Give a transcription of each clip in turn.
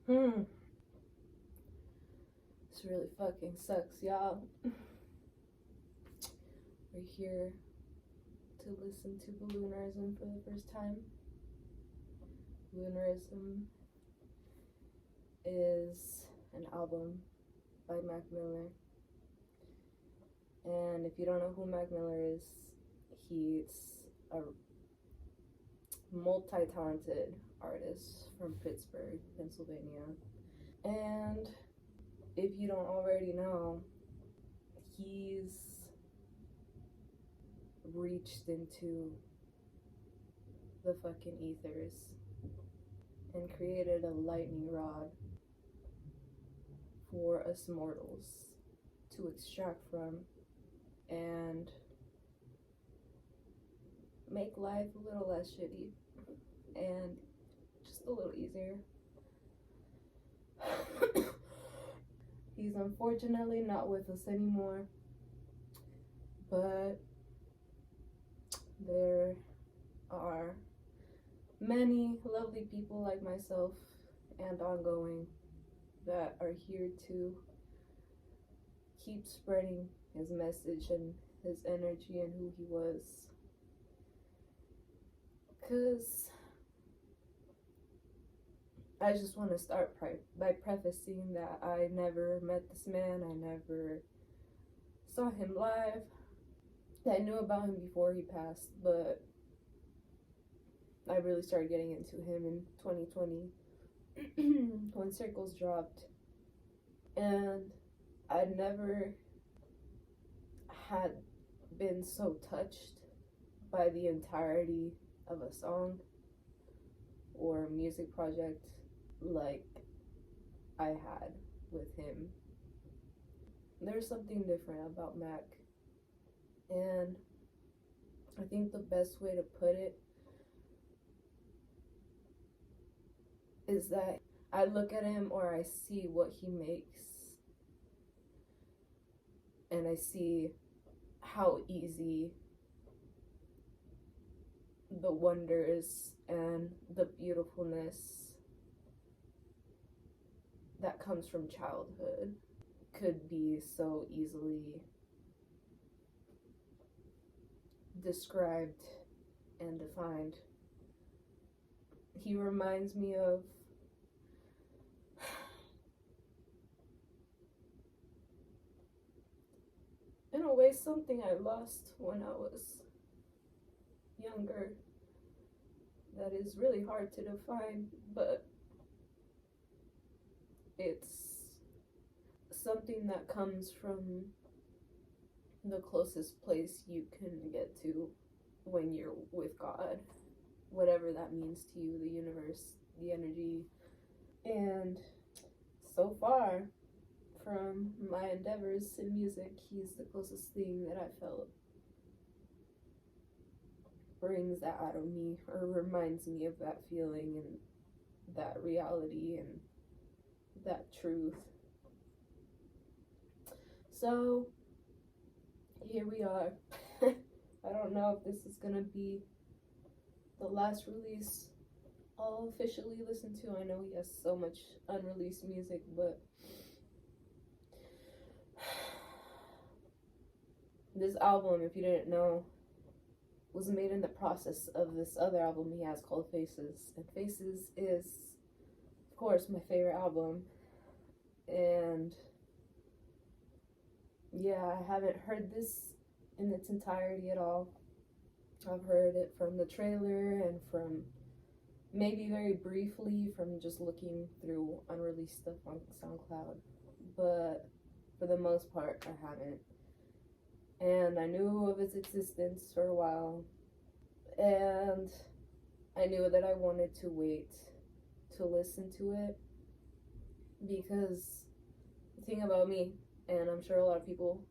This really fucking sucks, y'all. We're here to listen to Balloonerism for the first time. Balloonerism is an album by Mac Miller. And if you don't know who Mac Miller is, he's a multi-talented artist from Pittsburgh, Pennsylvania. And if you don't already know, he's reached into the fucking ethers and created a lightning rod for us mortals to extract from and make life a little less shitty and just a little easier. He's unfortunately not with us anymore, but there are many lovely people like myself and ongoing that are here to keep spreading his message and his energy and who he was. Because I just want to start by prefacing that I never met this man. I never saw him live. I knew about him before he passed, but I really started getting into him in 2020 when Circles dropped. And I never had been so touched by the entirety of a song or a music project like I had with him. There's something different about Mac, and I think the best way to put it is that I look at him or I see what he makes and I see how easy the wonders and the beautifulness that comes from childhood could be so easily described and defined. He reminds me of in a way something I lost when I was younger that is really hard to define, but it's something that comes from the closest place you can get to when you're with God, whatever that means to you, the universe, the energy. And so far from my endeavors in music, he's the closest thing that I felt brings that out of me or reminds me of that feeling and that reality and that truth. So here we are. I don't know if this is gonna be the last release I'll officially listen to. I know he has so much unreleased music, but this album, if you didn't know, was made in the process of this other album he has called Faces. And Faces is, of course, my favorite album. And yeah, I haven't heard this in its entirety at all. I've heard it from the trailer and from maybe very briefly from just looking through unreleased stuff on SoundCloud. But for the most part, I haven't. And I knew of its existence for a while, and I knew that I wanted to wait to listen to it, because the thing about me, and I'm sure a lot of people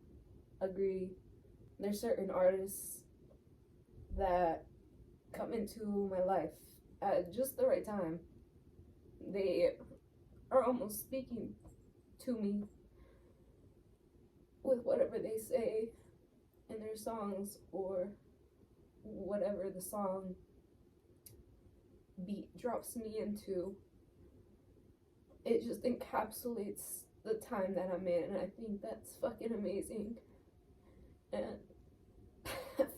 agree, there's certain artists that come into my life at just the right time. They are almost speaking to me with whatever they say in their songs or whatever the song beat drops me into. it just encapsulates the time that I'm in, and I think that's fucking amazing. And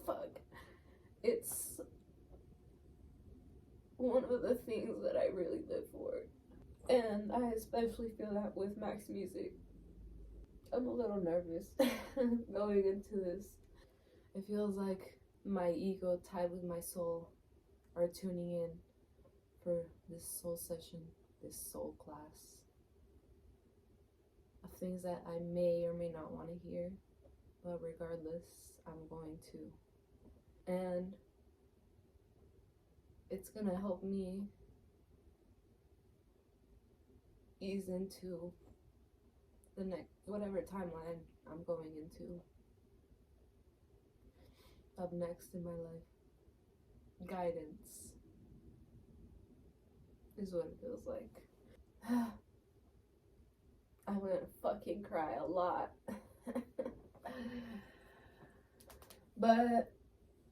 fuck, it's one of the things that I really live for. And I especially feel that with Max music. I'm a little nervous going into this. It feels like my ego tied with my soul are tuning in for this soul session, this soul class of things that I may or may not want to hear, but regardless, I'm going to. And it's gonna help me ease into the next, whatever timeline I'm going into, up next in my life. Guidance is what it feels like. I'm gonna fucking cry a lot. But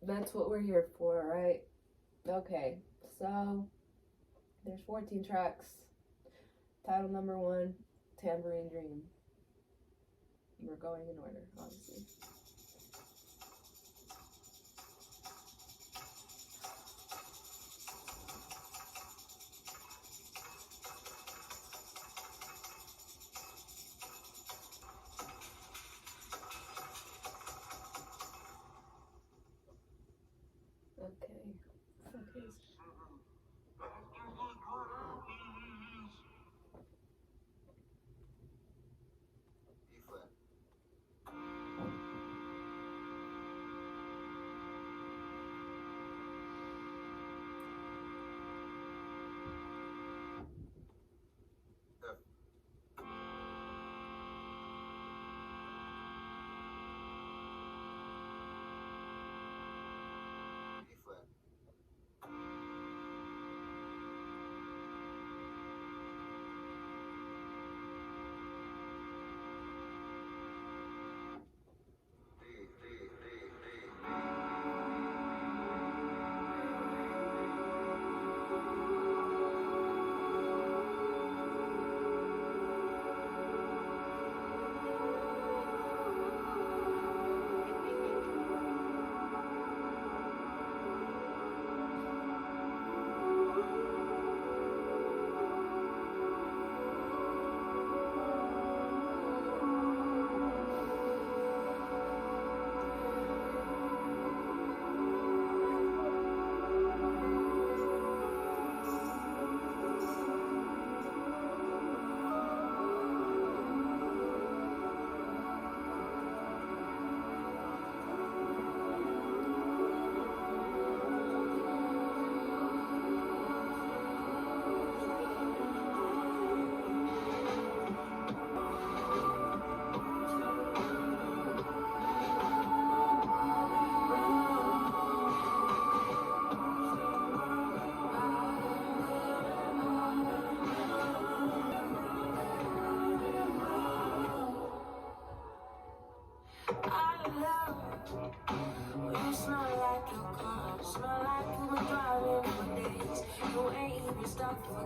that's what we're here for, right? Okay, so there's 14 tracks. Title number 1, Tambourine Dream. We're going in order, obviously. Okay.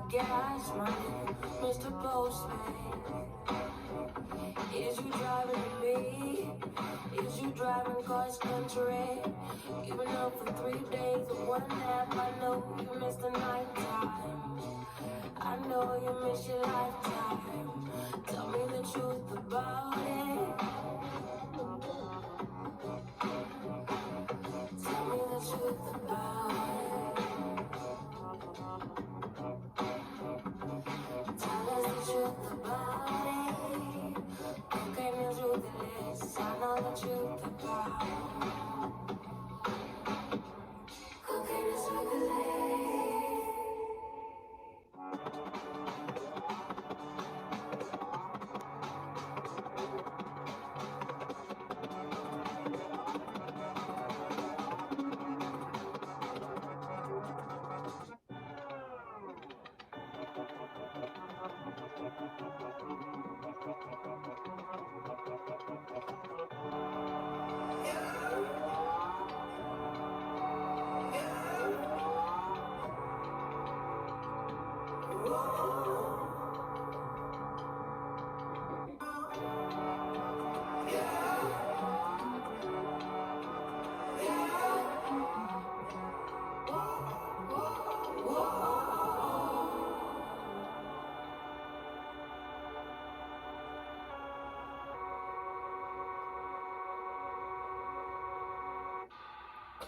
Gas money, Mr. Postman. Is you driving me? Is you driving cross country? You've been up for 3 days with one nap. I know you missed the night time. I know you miss your lifetime. Tell me the truth about it. Tell me the truth about it. Tell us the truth about it. Cocaine is ruthless. I know the truth about it. Cocaine is ruthless.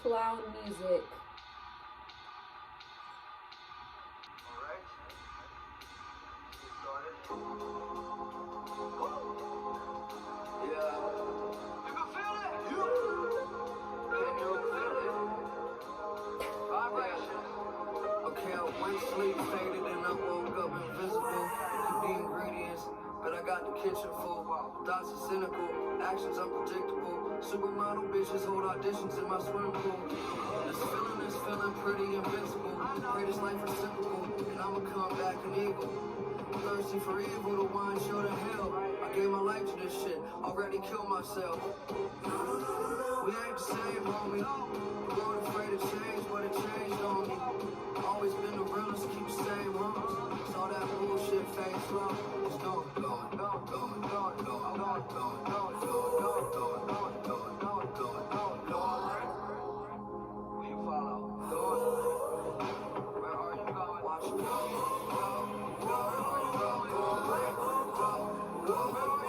clown music. Alright. Get started. Yeah. You can feel it? Can you feel it? Vibration. Okay, I went to sleep, faded, and I woke up invisible. Keep the ingredients, but I got the kitchen full. Thoughts are cynical, actions unpredictable. Supermodel bitches hold auditions in my swimming pool. This feeling pretty invincible. Greatest life reciprocal, and I'ma come back an eagle. Thirsty for evil, the wine showed in hell. I gave my life to this shit, already killed myself. We ain't the same, homie. The world afraid of change, but it changed on me. Always been the realest, keep the same homes. Saw that bullshit fade slow. It's going, going, going, going, going, going, going, going, going, going, going, going, going, going, going, going, going. Will you follow? Going. Where are you going? Watch you go. Go, go, go, go, go, go, go, go,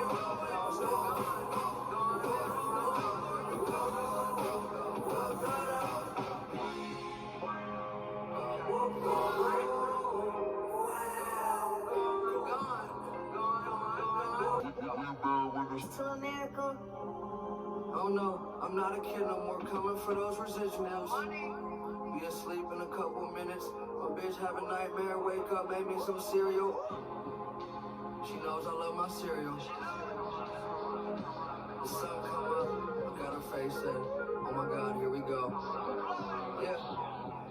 to America. Oh no, I'm not a kid no more, coming for those residuals. Be asleep in a couple minutes. My bitch have a nightmare, wake up, make me some cereal. She knows I love my cereal. The sun come up, I got her face set. Oh my god, here we go. Yeah.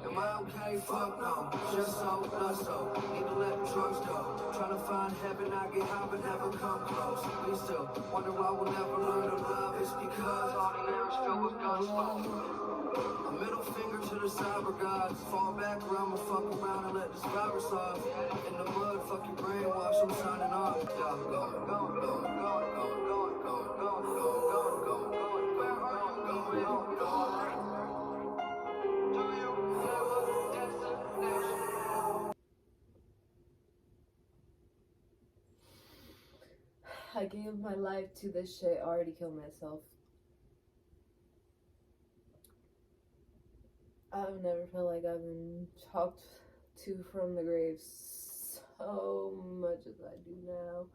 Am I okay? Fuck no. Just so, not so. Need to let the drugs go. Trying to find heaven, I get high but never come close. We still wonder why we'll never learn to love. It's because all the air is filled with gun smoke. A middle finger to the cyber gods. Fall back around, fuck around and let this virus off. In the mud, fuck your brainwash, I'm signing off. Y'all going, going, going, going, going, going, going, going, going, going, going, going. Where are you going? Going, going. Do you have a destination? I gave my life to this shit. I already killed myself. I've never felt like I've been talked to from the grave so much as I do now.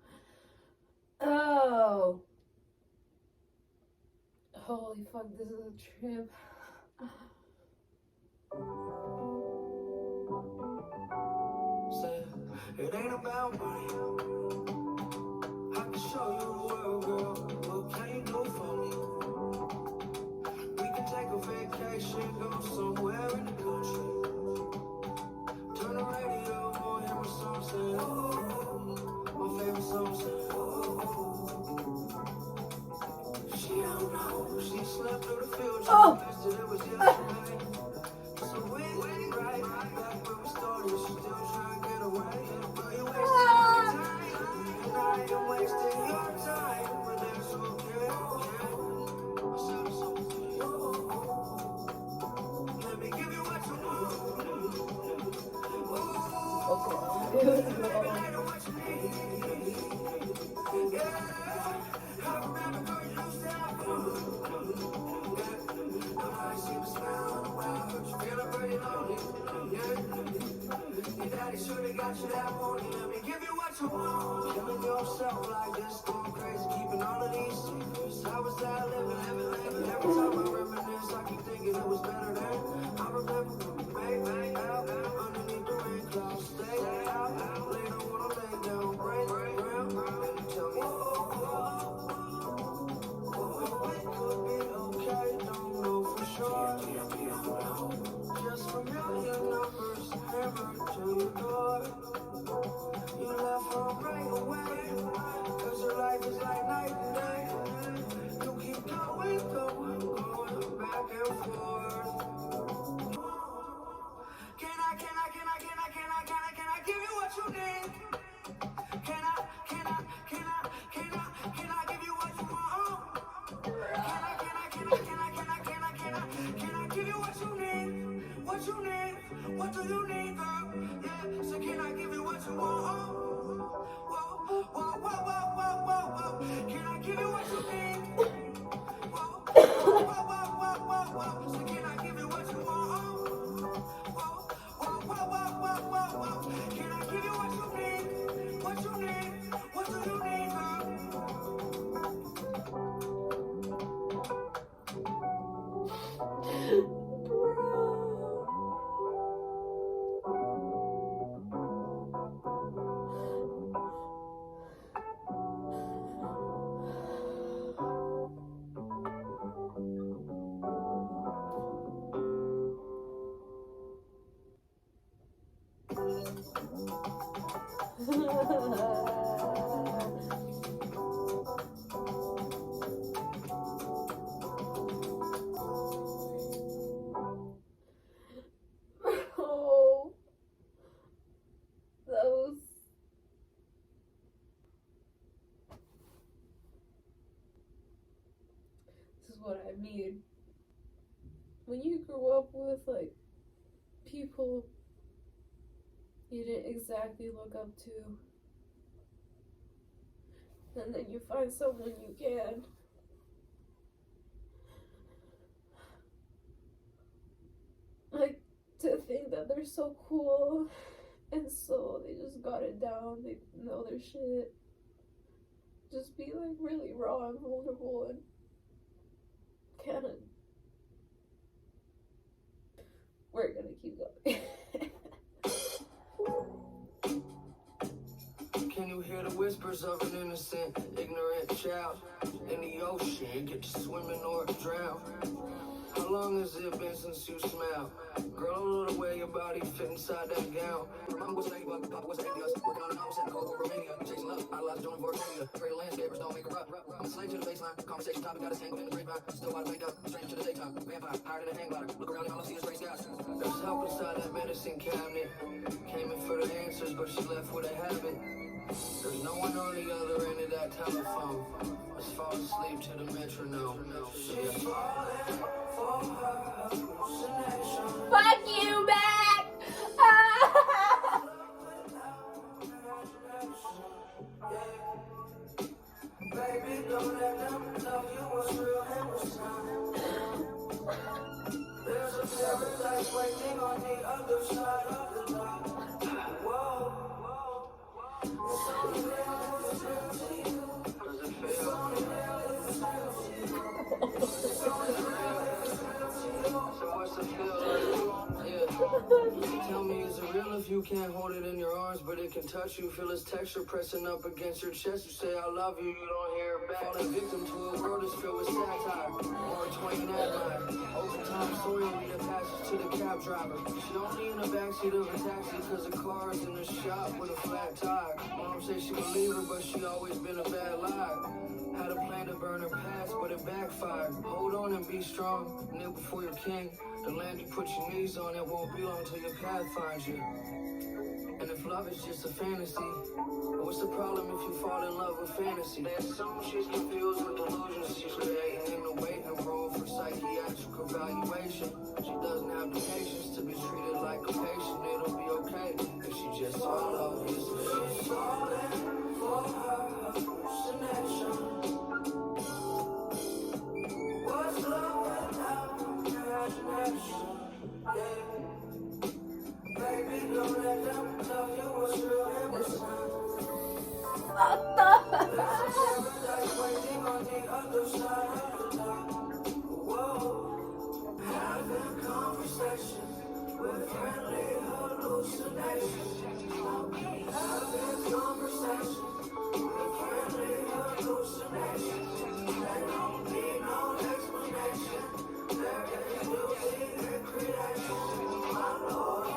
Oh! Holy fuck, this is a trip. It ain't about money. I can show you the world, girl. What can you do for me? We can take a vacation, go somewhere in the country. Turn the radio on, hear my song say, oh, my favorite song say, oh. She don't know, she slept through the future. Oh! It was yesterday. So we right back where we started. She still trying to get away. But you wasting your time, and I am wasting your time. But that's okay. I said it's okay. Let me give you what you want. What you need. Yeah, I remember girl you used to have fun. I see the smile on the wild, but you feeling pretty lonely. Yeah, your daddy should've got you that morning. Let me give you what you want. Killing yourself like this, going crazy, keeping all of these secrets. How was that living? Every time I reminisce, I keep thinking it was better then. I remember when we made out underneath the rain clouds. Stay out, later when I lay down, break ground, and you tell me, it could be okay, don't know for sure. Just familiar numbers, hammer to your door. You left home right away, cause your life is like night and day. You keep going back and forth. Oh, that was. This is what I mean. When you grew up with, like, people you didn't exactly look up to, and then you find someone you can. Like, to think that they're so cool, and so they just got it down, they know their shit. Just be, like, really raw and vulnerable and kind of. We're gonna keep going. Can you hear the whispers of an innocent, ignorant child in the ocean? Get to swimming or drown. How long has it been since you smiled? Girl, a little way your body fit inside that gown. Mama was a ladybug, Papa was an alias. Working on an album set in cold Romania. Chasing love, idolized doing for Romania. Trade landscapers don't make a rut. I'm a slave to the baseline. Conversation topic got us tangled in the grapevine. Still wide awake up, strange to the daytime. Vampire, higher than a hang glider. Look around and all I see is gray skies. There's help inside that medicine cabinet. Came in for the answers, but she left with a habit. There's no one on the other end of that telephone. Let's fall asleep to the metronome. She's falling for her hallucination. Fuck you back! Baby, don't let them tell you what's real and what's not. There's a paradise waiting on the other side of the night. Whoa. It's only real if it's real to you. Does it feel? It's only real if it's real to you. It's only real if it's real to you. So what's the feel like? Yeah. Tell me, is it real if you can't hold it in your arms, but it can touch you? Feel its texture pressing up against your chest. You say, I love you, you don't hear it back. Falling victim to a world that's filled with satire. Or Twain admire. Overtime story read the passage to the cab driver. She only in the backseat of a taxi cause the car's in the shop with a flat tire. Mom said she would leave her, but she always been a bad liar. Had a plan to burn her past, but it backfired. Hold on and be strong, kneel before your king. The land you put your knees on, it won't be long till your path finds you. And if love is just a fantasy, what's the problem if you fall in love with fantasy? They assume she's confused with delusions. She's creating in the waiting room for psychiatric evaluation. She doesn't have the patience to be treated like a patient. It'll be okay if she just swallows his vision. She's falling for her hallucination. What's love without imagination? Yeah. Baby, don't let them tell you what's real and what's not. What the? There's a paradise waiting on the other side of the night. Whoa, having conversations with friendly hallucinations. Having conversations with friendly hallucinations. They don't need no explanation. There is beauty in creation, my Lord.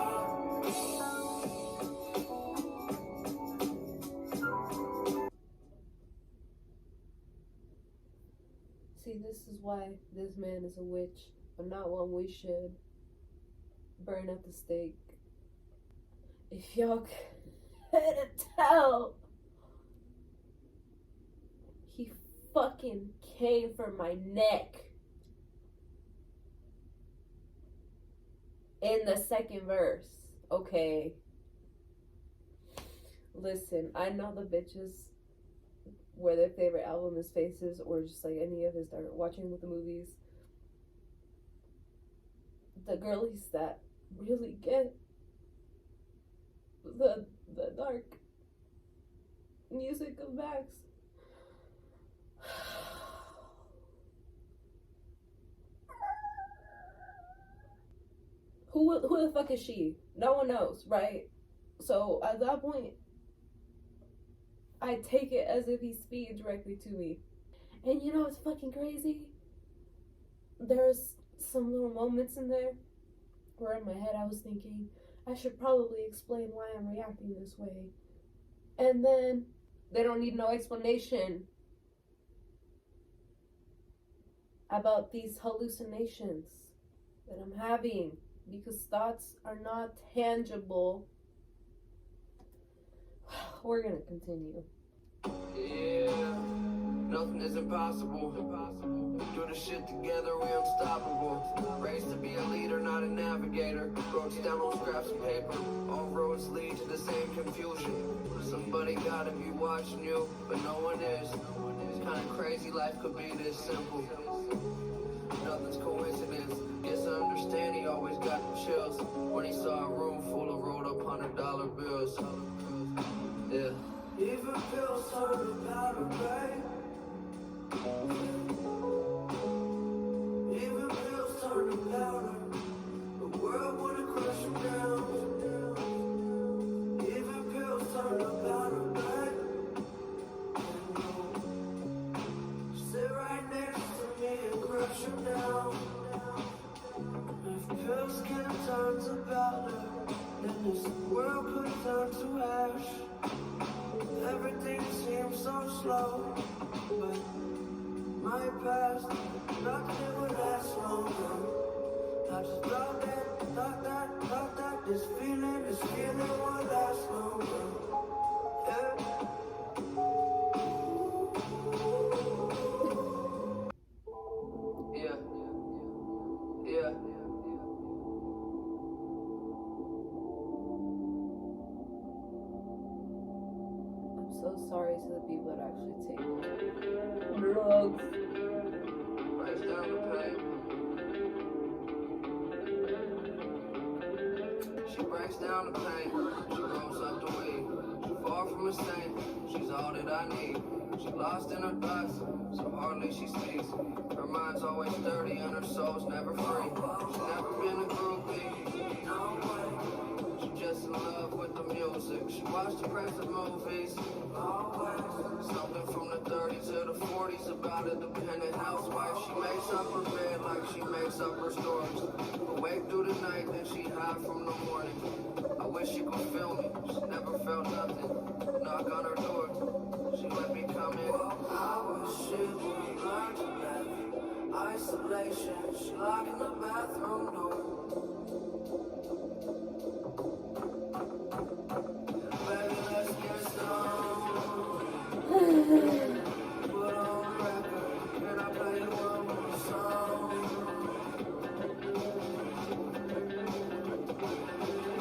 See, this is why this man is a witch, but not one we should burn at the stake. If y'all couldn't tell, he fucking came for my neck in the second verse. Okay. Listen, I know the bitches where their favorite album is Faces or just like any of his dark watching with the movies. The girlies that really get the dark music of Max. Who the fuck is she? No one knows, right? So at that point, I take it as if he's speaking directly to me. And you know what's fucking crazy? There's some little moments in there where in my head I was thinking, I should probably explain why I'm reacting this way. And then they don't need no explanation about these hallucinations that I'm having, because thoughts are not tangible. We're gonna continue. Yeah, nothing is impossible. Do the shit together, we unstoppable. Raised to be a leader, not a navigator. Wrote down on scraps of paper. All roads lead to the same confusion. Somebody gotta be watching you, but no one is. It's kinda crazy, life could be this simple. Nothing's coincidence. Yes, I understand he always got the chills when he saw a room full of rolled up $100 bills. Yeah. Even pills turn to powder, babe. Even pills turn to powder. The world wanna crush you down. Even pills turn to powder, babe. Sit right next to me and crush you down. If pills can turn to powder, then this world could turn to ash. Everything seems so slow, but my past, nothing would last longer. I just thought that this feeling would last longer. Yeah. Yeah. I'm so sorry to the people that actually take drugs. Writes down the pain. She breaks down the pain. She rolls up the weed. She far from a saint. She's all that I need. She lost in her thoughts, so hardly she speaks. Her mind's always dirty and her soul's never free. She's never been a groupie. No way. She's just in love with the music. She watched depressive movies. Always. Something from the 30s to the 40s about a dependent housewife. She makes up her bed like she makes up her stories. Awake through the night, then she high from the morning. I wish she could feel me. She never felt nothing. Knock on her door. She let me come in. I wish she would learn to live. Isolation. She locked in the bathroom door. Baby, let's get stoned. Put on record. Can I play you one more song?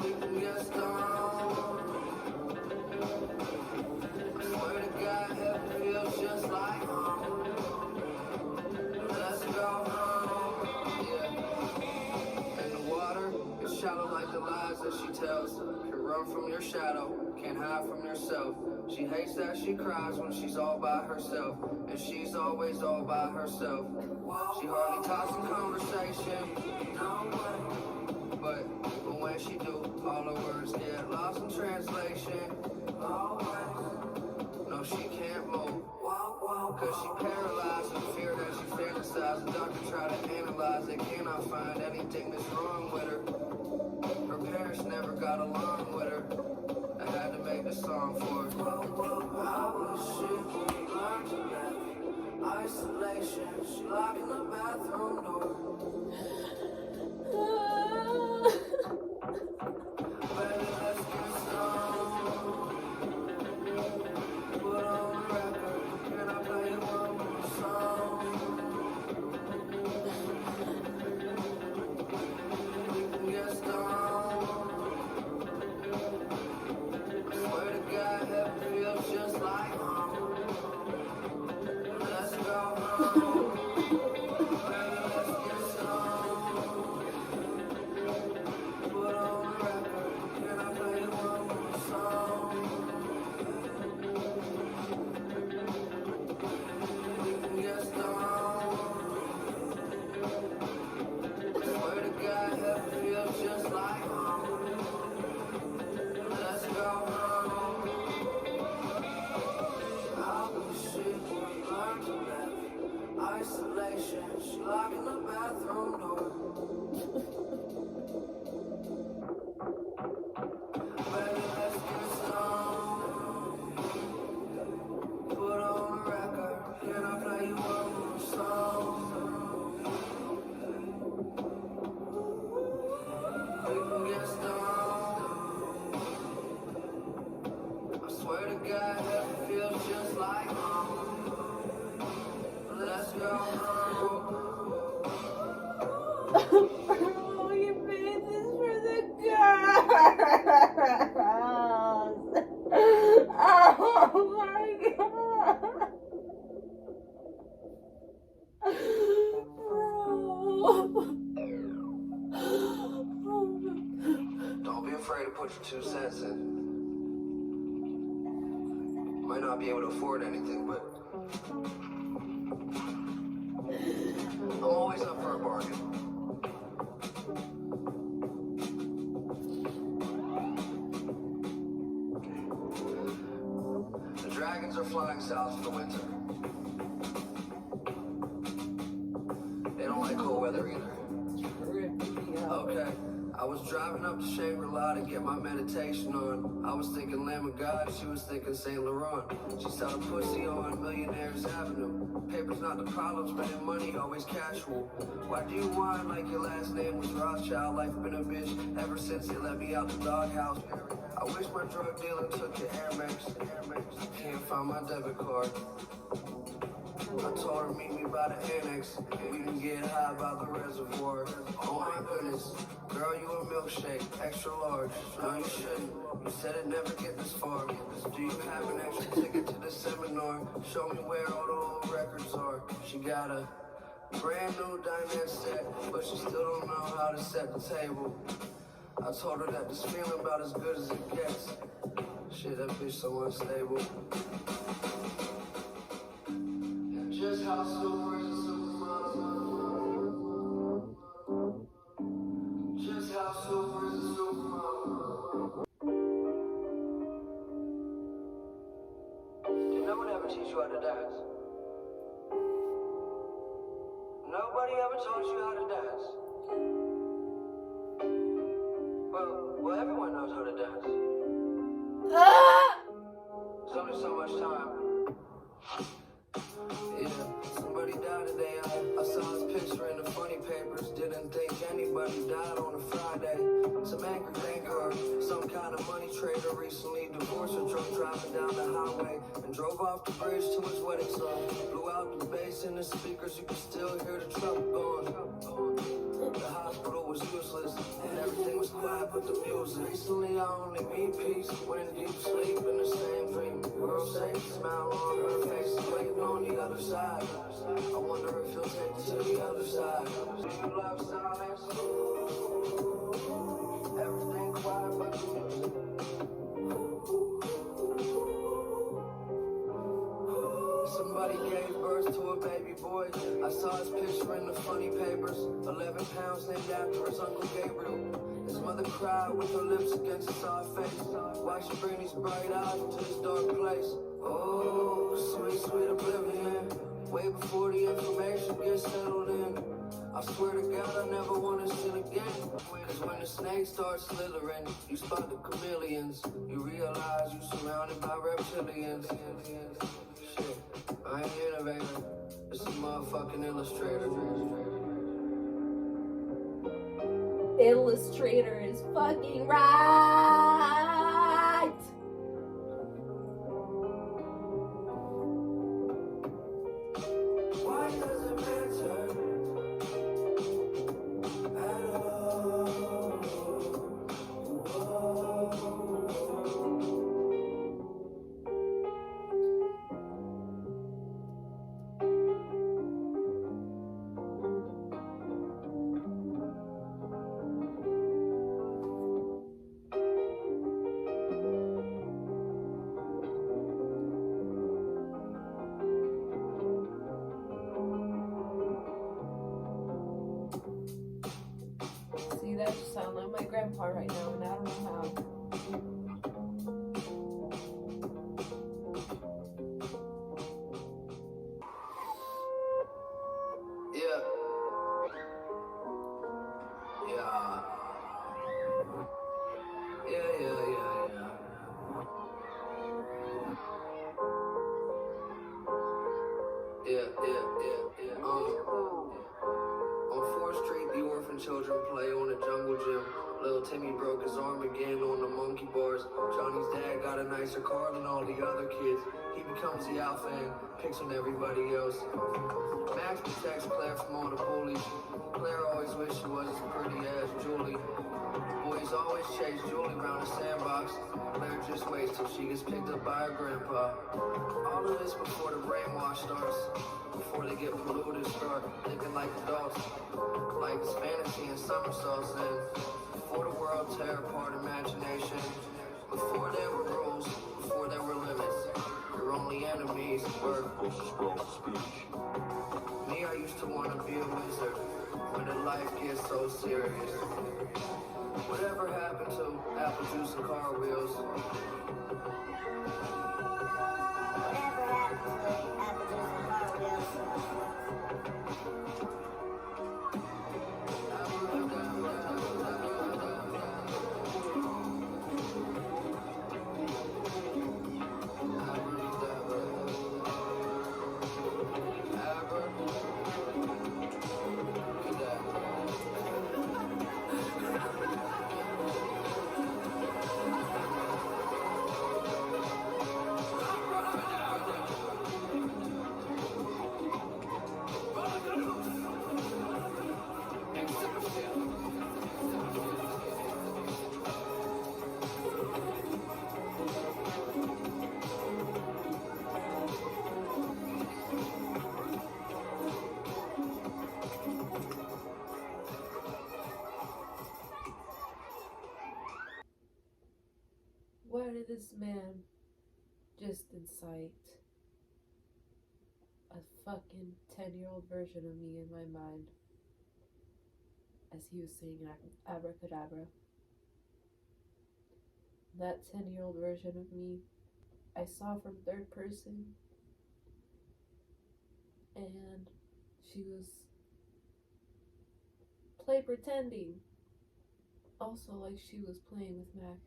We can get stoned. Swear to God, heaven feels just like home. Let's go home. Yeah. And the water is shallow like the lies that she tells. Can run from your shadow, can't hide from yourself. She hates that she cries when she's all by herself, and she's always all by herself. She hardly talks in conversation, but when she do, all her words get lost in translation. No, she can't move, cause she paralyzed in fear that she fantasized. The doctor tried to analyze, they cannot find anything that's wrong with her. Her parents never got along with her. I had to make this song for her. I wish she would learn to live. Isolation, she locked in the bathroom door. Baby, let's get stoned. Put on record. Can I play you one more song? We can get stoned. Swear to God, heaven feels just like home. Let's go home. Baby, let's get stoned. Put on record. Can I play you one more song? We can get stoned. Swear to God, heaven feels just like home. Let's go home. I wish she would learn to live. Isolation, she locked in the bathroom door. Baby, let's get stoned. Put on a record. Can I play you one more song? We can get stoned. I swear to God, heaven feels just like home. Let's go home. Oh, you made this for the girls. Oh my god. Don't be afraid to put your 2 cents in. Might not be able to afford anything, but I'm always up for a bargain. The dragons are flying south for the winter. They don't like cold weather either. Okay, I was driving up to Shangri-La to get my meditation on. I was thinking Lamb of God, she was thinking Saint Laurent. She saw the pussy on Millionaires Avenue. Paper's not the problem, spending money always casual. Why do you whine like your last name was Rothschild? Life been a bitch ever since they let me out the doghouse. I wish my drug dealer took your Air Max. Can't find my debit card. I told her meet me by the annex, and we can get high by the reservoir. Oh my goodness, girl, you a milkshake, extra large. No, you shouldn't. You said it never get this far. Do you have an extra ticket to the seminar? Show me where all the old records are. She got a brand new dinette set, but she still don't know how to set the table. I told her that this feeling about as good as it gets. Shit, that bitch so unstable. Just how super is a supermodel? Just how super is a supermodel? Did no one ever teach you how to dance? Nobody ever taught you how to dance? Well, everyone knows how to dance. There's only so much time. Yeah, somebody died today. I saw his picture in the funny papers. Didn't think anybody died on a Friday. Some angry banker or some kind of money trader recently divorced or drunk driving down the highway and drove off the bridge to his wedding song. Blew out the bass in the speakers, you can still hear the truck going. The hospital was useless and everything was quiet but the music. Recently I only meet peace when in deep sleep in the same dream. Girl safe, smile on her face, waiting on the other side. I wonder if he'll take it to the other side. Do you love silence? Everything quiet but the music. Somebody gave birth to a baby boy. I saw his picture in the funny papers. 11 pounds named after his Uncle Gabriel. His mother cried with her lips against his soft face. Why she bring these bright eyes into this dark place? Oh, sweet, sweet oblivion. Way before the information gets settled in. I swear to God I never wanna sin again. Cause when the snakes start slithering, you spot the chameleons. You realize you surrounded by reptilians. Shit, I ain't an innovator, it's a motherfucking illustrator. Illustrator is fucking right. Why does it matter at all? See, that just sounds like my grandpa right now, and I don't know how. Yeah. Yeah. nicer car than all the other kids. He becomes the alpha and picks on everybody else. Max protects Claire from all the bullies. Claire always wished she was as pretty as Julie. Boys always chase Julie around the sandbox. Claire just waits till she gets picked up by her grandpa. All of this before the brainwash starts. Before they get polluted, start thinking like adults. Like it's fantasy and somersaults and before the world tear apart imagination. Before there were rules, before there were limits. Your only enemies were me. I used to want to be a wizard when the life gets so serious. Whatever happened to apple juice and car wheels? Whatever happened to apple juice and car wheels? Why did this man just incite a fucking 10-year-old version of me in my mind as he was saying abracadabra? That 10-year-old version of me I saw from third person, and she was play pretending, also like she was playing with Mac.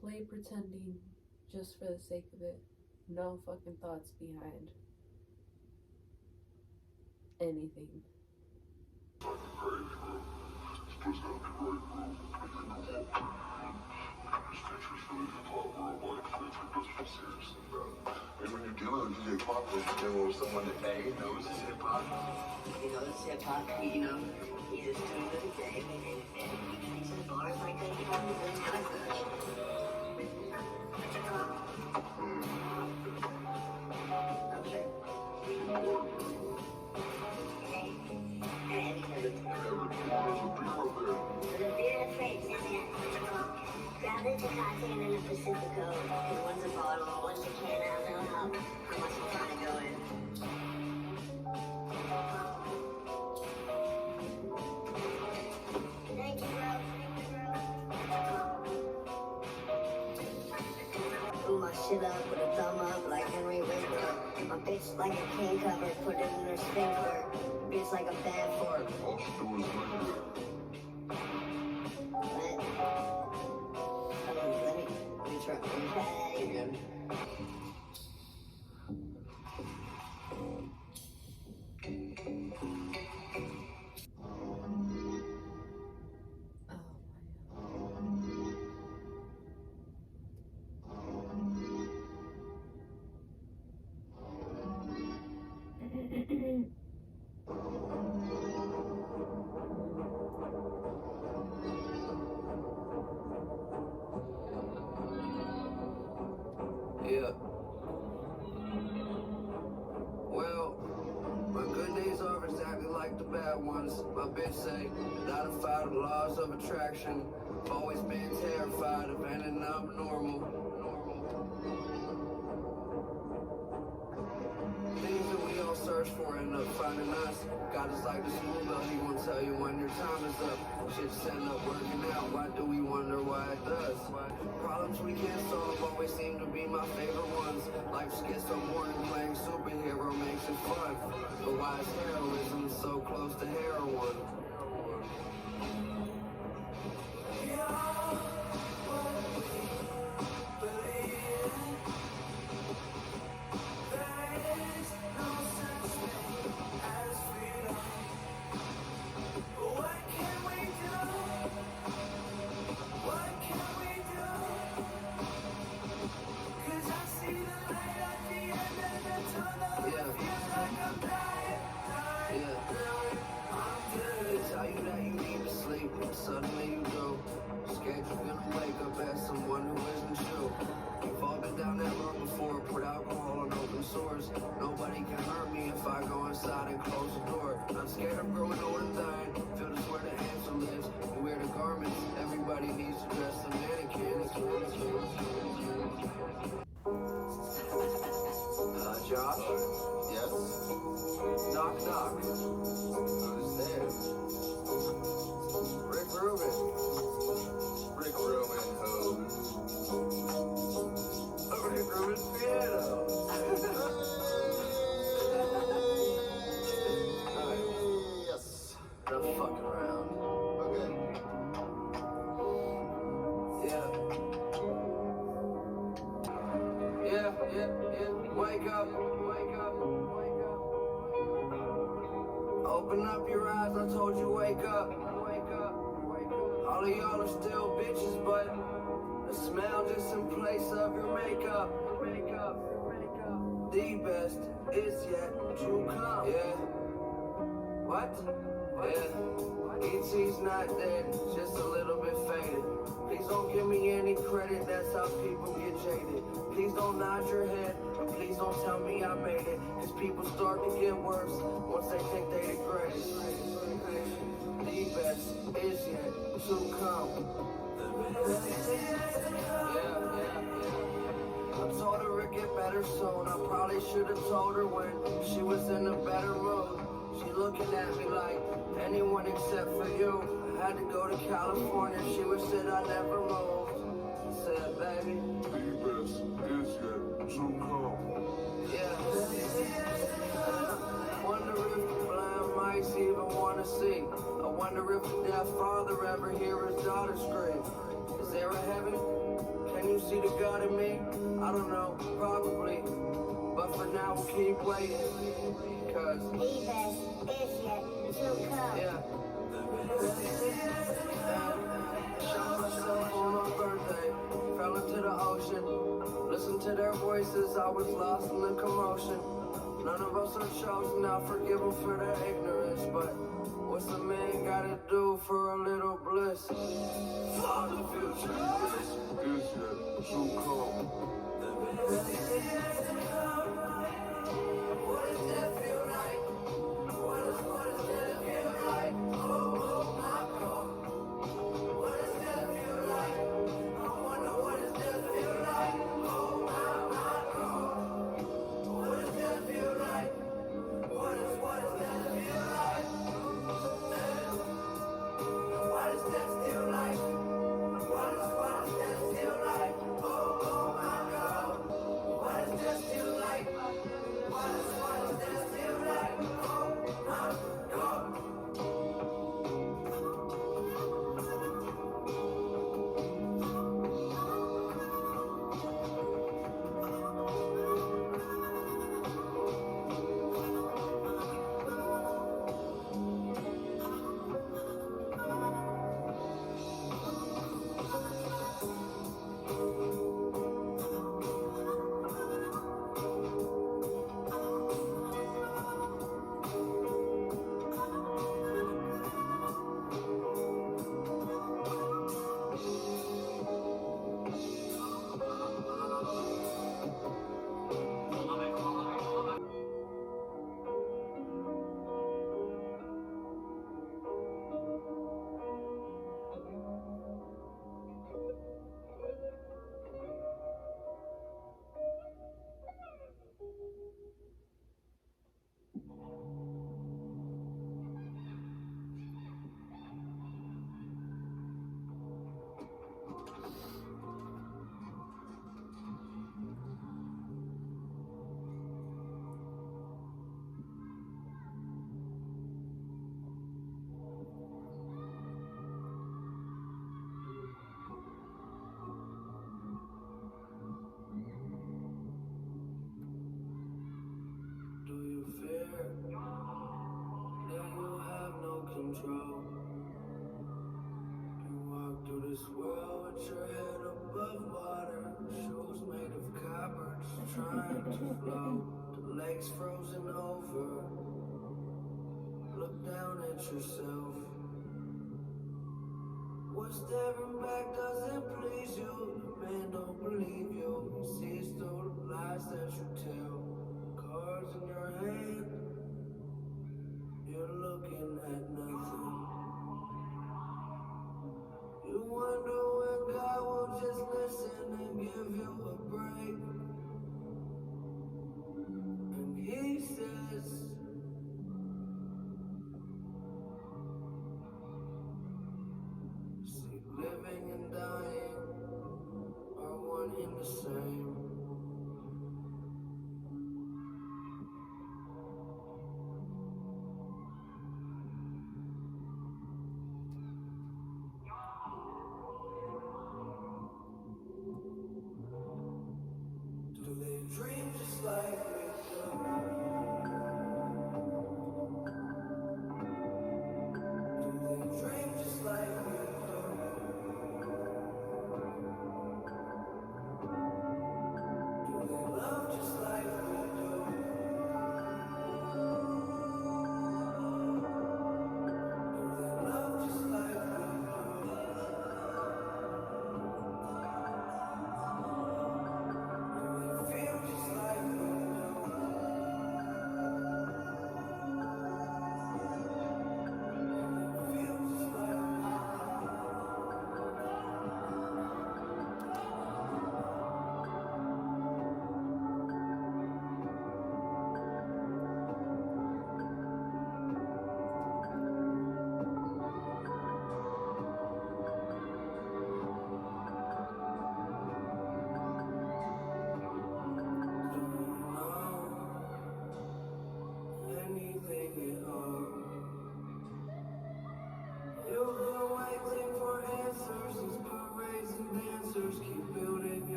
Play pretending just for the sake of it. No fucking thoughts behind anything. And when you're dealing with DJ Pop, you're dealing with someone that A, knows his hip hop. He knows his hip hop, you know, he's just tuned to the game, and he makes his bars like that, you know, he's kind of good. Okay. Grab the Tecate and then a Pacifico. And one's a bottle, one's a can. I don't know how much I'm trying to go in. Thank you, bro. Pull my shit up with a thumb up like Henry Winkler. My bitch like a king cover, put it in her sphincter. Bitch like a bad fork. All she do is like Again. Yeah. Well, my good days are exactly like the bad ones. My bitch say that I defy the laws of attraction. Always been terrified of ending up normal. Things that we all search for end up finding us. God is like the school bell, he won't tell you when your time is up. Shit just end up working out. Why do we wonder why it does? Problems we can't solve always seem to be my favorite ones. Life's gets so boring, playing superhero makes it fun. But why is heroism so close to heroin? Josh? Yes? Knock, knock. Who's there? Rick Rubin. Rick Rubin who? Rick Rubin's piano. Yes. No fucking around. Okay. Yeah. Wake up, wake up, wake up. Open up your eyes, I told you wake up, wake up, wake up. All of y'all are still bitches, but the smell just in place of your makeup, makeup, makeup. The best is yet to come. Yeah. What? Yeah. E.T.'s not dead, just a little bit faded. Please don't give me any credit, that's how people get jaded. Please don't nod your head, and please don't tell me I made it. Cause people start to get worse once they think they the greatest. The best is yet to come. I told her it'd get better soon. I probably should have told her when she was in a better mood. She looking at me like anyone except for you. I had to go to California. She wished that I never moved. I said, baby, The best is yet to come. yeah. Wonder if the blind mice even wanna see. I wonder if the deaf father ever hear his daughter scream. Is there a heaven? Can you see the God in me? I don't know, probably. But for now we'll keep waiting. Cause The best is yet to come. yeah. Shot myself on my birthday, fell into the ocean. Listened to their voices, I was lost in the commotion. None of us are chosen, I'll forgive them for their ignorance. But what's a man gotta do for a little bliss? For the future. Is yet to come. What does that feel like? What does that feel like? Oh my God. What does that feel like? I wonder what does that feel like? Oh my God. What does that feel like? What does that feel like? What does that feel like? What does that feel like? Oh my God. What does that feel like? What does that feel like? Oh my God. Do you fear that you have no control? You walk through this world with your head above water, shoes made of copper, just trying to float. The legs frozen over. Look down at yourself. What staring back doesn't please you? The men don't believe you. You see it's through the lies that you tell. Cards in your hand, you're looking at nothing. You wonder when God will just listen and give you a break.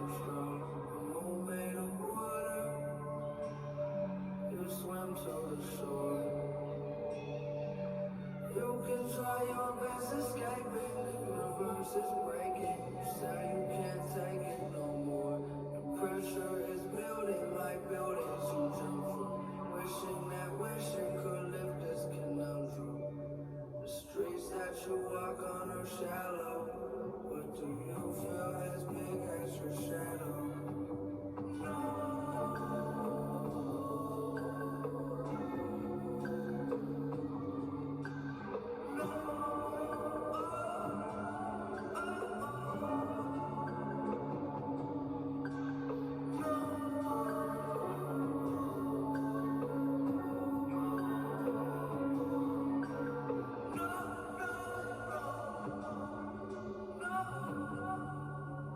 some straw. A moon made of water. You swim to the shore. You can try your best escaping. The universe is breaking. You say you can't take it no more. The pressure is building like buildings you jump from. Wishing that wishing could lift this conundrum. The streets that you walk on are shallow. But do you feel as big as your shadow?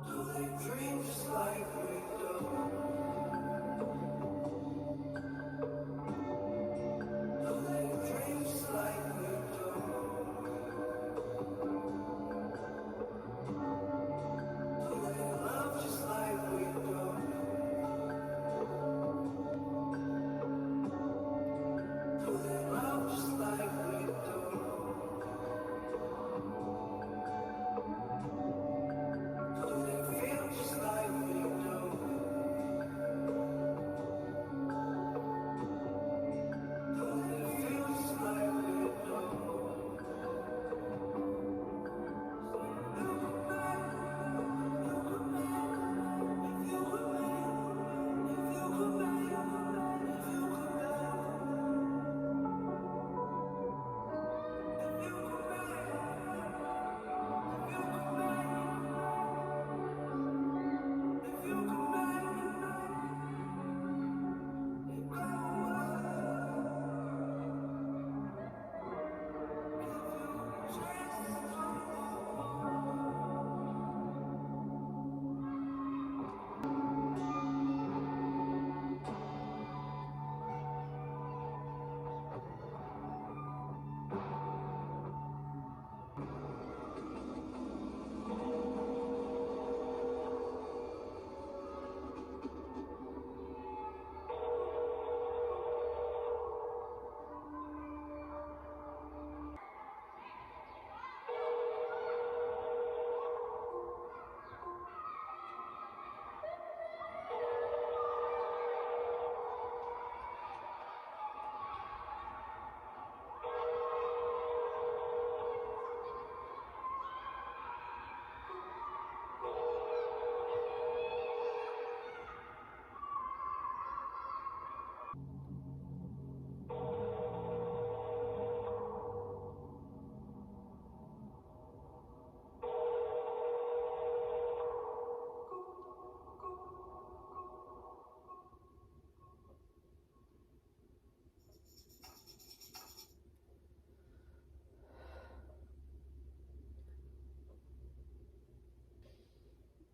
Do they dream just like we do? Do they dream just like we do? Do they love just like we do? Do they love just like we do? Do they feel just like we do? Do they feel just like we do?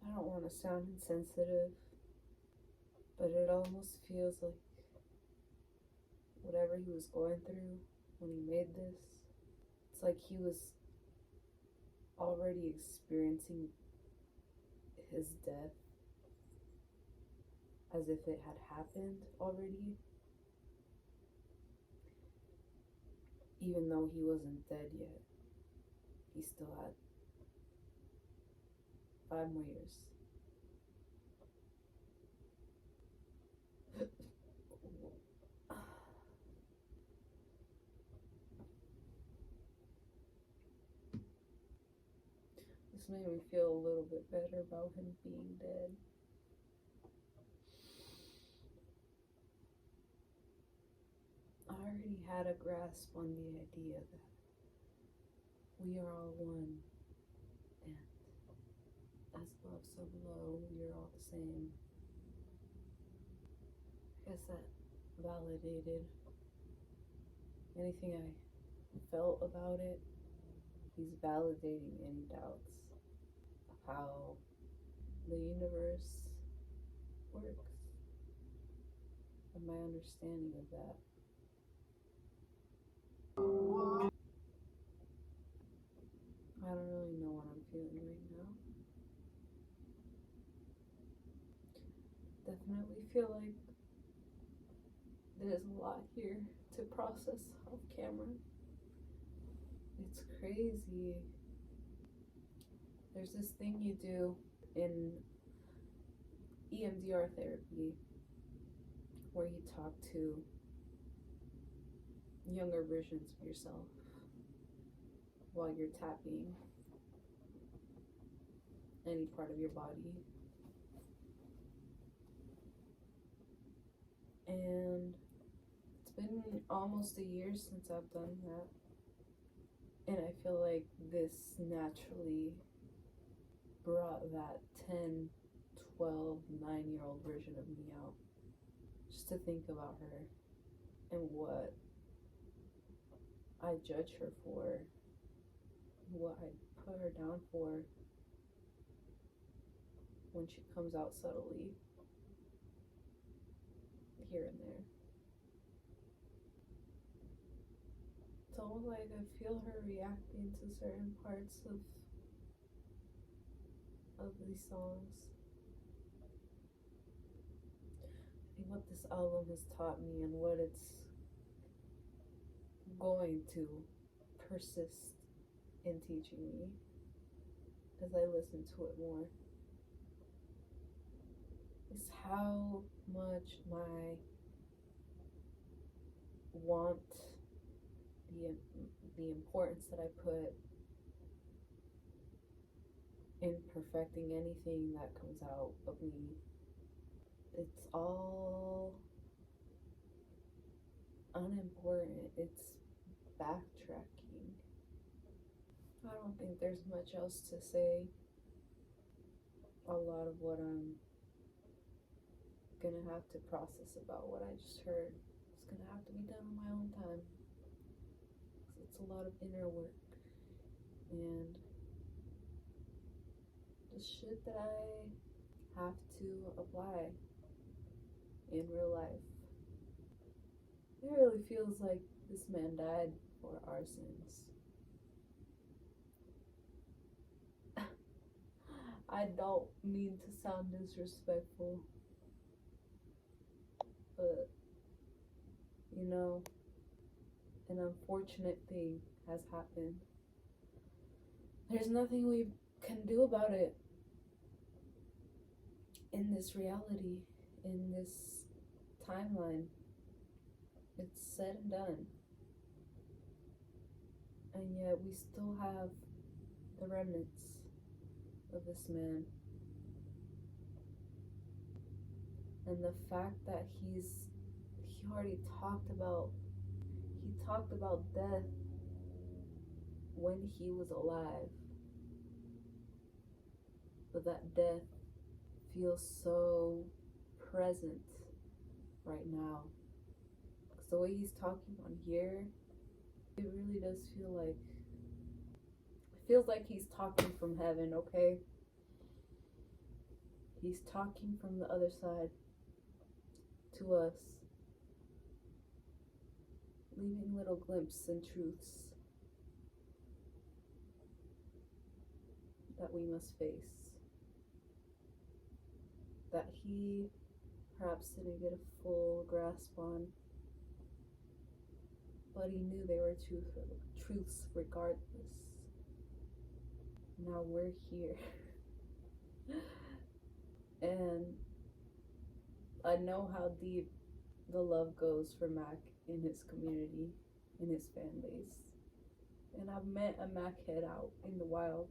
I don't want to sound insensitive, but it almost feels like whatever he was going through when he made this, it's like he was already experiencing his death as if it had happened already, even though he wasn't dead yet. He still had 5 more years. This made me feel a little bit better about him being dead. I already had a grasp on the idea that we are all one, and as above, so below, we are all the same. I guess that validated anything I felt about it. He's validating any doubts of how the universe works, and my understanding of that. I don't really know what I'm feeling right now. definitely feel like there's a lot here to process off camera. It's crazy. There's this thing you do in EMDR therapy where you talk to younger versions of yourself while you're tapping any part of your body. And it's been almost a year since I've done that. And I feel like this naturally brought that 10, 12, 9-year-old version of me out. Just to think about her and what I judge her for, what I put her down for when she comes out subtly here and there. It's almost like I feel her reacting to certain parts of these songs. I think what this album has taught me and what it's going to persist in teaching me as I listen to it more is how much my want, the importance that I put in perfecting anything that comes out of me, it's all unimportant. It's backtracking. I don't think there's much else to say. A lot of what I'm gonna have to process about what I just heard is gonna have to be done on my own time. It's a lot of inner work and the shit that I have to apply in real life. It really feels like this man died for our sins. I don't mean to sound disrespectful, but you know, an unfortunate thing has happened. There's nothing we can do about it in this reality, in this timeline. It's said and done. And yet we still have the remnants of this man. And the fact that he already talked about death when he was alive. But that death feels so present right now. Because the way he's talking on here, it really does feel like, it feels like he's talking from heaven, okay? He's talking from the other side to us, leaving little glimpses and truths that we must face, that he perhaps didn't get a full grasp on, but he knew they were truths regardless. Now we're here. And I know how deep the love goes for Mac in his community, in his fan base. And I've met a Mac head out in the wild,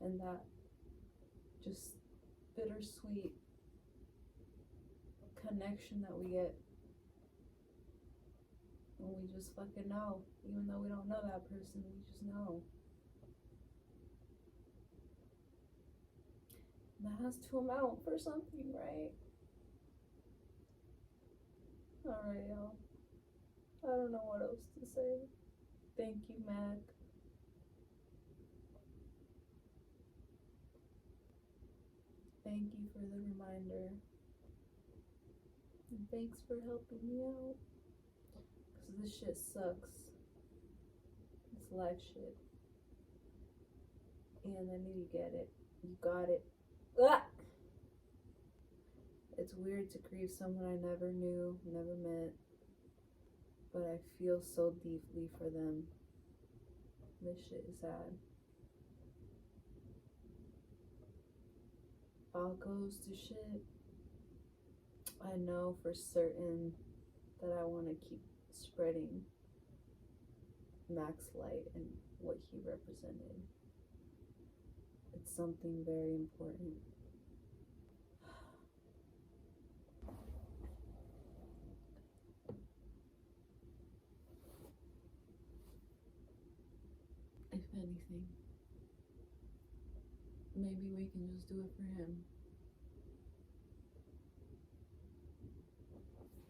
and that just bittersweet connection that we get when we just fucking know, even though we don't know that person, we just know. And that has to amount for something, right? Alright, y'all. I don't know what else to say. Thank you, Mac. Thank you for the reminder. And thanks for helping me out. Because this shit sucks. It's life shit. And I knew you get it. You got it. Ah! It's weird to grieve someone I never knew, never met, but I feel so deeply for them. This shit is sad. All goes to shit. I know for certain that I want to keep spreading Mac's light and what he represented. It's something very important. If anything, maybe we can just do it for him.